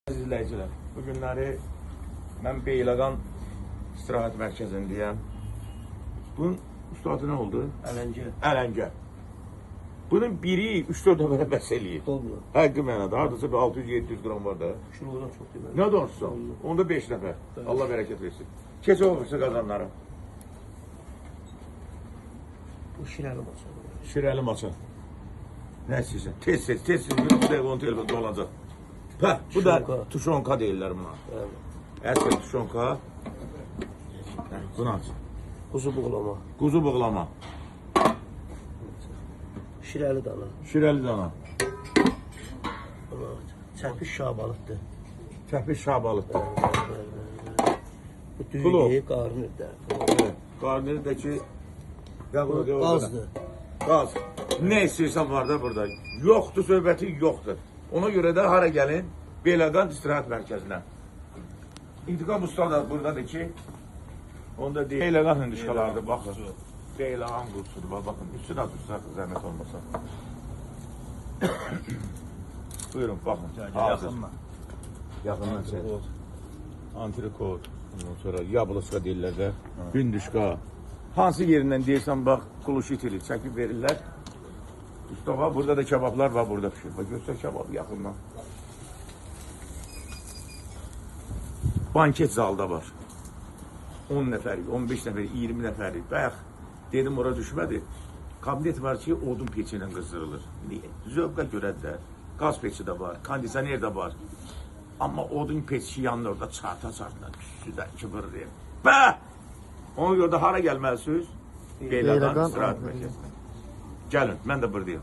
İzləyicilər, bu günləri mən Beyləqan istirahət mərkəzindəyəm. Bunun üstadı nə oldu? Ələncə. Ələngə. Bunun biri 3-4 nəfərə bəs eləyir. Olmuyor. Həqiqi mənada, hardasa 600-700 qram var da. Şuradan çok değil. Nə danışsan? Onda 5 nəfər. Allah bərəkət versin. Keç olmuşsa qazanlara. Bu şirəli maça. Şirəli maça. Nə istəyirsən? Tez, bir dəqiqə onun telefonda olacaq. Hə, bu da tuşonka deyirlər buna. Əsl tuşonka. Bunu aç. Kuzu buğulama. Quzu buğlama. Şirəli dana. Şirəli dana. Çəpiş şabalıqdır. Kəpiş şabalıqdır. Bu Pulov. düyüyü qarnıdır. Qarnını da ki, Qazdır. Qaz. Nə istəyirsən var da burada. Yoxdur söhbəti, yoxdur. Ona görə də hara gəlin? Beyləqan istirahət mərkəzinə. İntiqam usta da buradadır ki, onda deyil. Beyləqan hündüşkalardır, baxın. Beyləqan qursudur, baxın. Üstünə tutsa, zəhmət olmasa. Buyurun, baxın. Hazır. Yaxından çək. Antrikot. Ondan sonra yablısqa deyirlər də. Hündüşka. Hansı yerindən deyirsən, bax, kuluşitili çəkib verirlər. Mustafa, burada da kebablar var, burada pişir. Bak, göster kebabı yaxından. Banket zalda var. 10 nəfərik, 15 nəfərik, 20 nəfərik. Bayaq dedim, ora düşmədi. Kabinet var ki, odun peçi ilə qızdırılır. Niyə? Zövqə görədir də. Qaz peçi də var, kondisioner də var. Amma odun peçi yanında orada çarta-çarta, üstüdə kıvırır. Bə! Ona görə də hara gəlməlisiniz? Beyləqan istirahət mərkəzinə. Gəlin, mən də buradayım.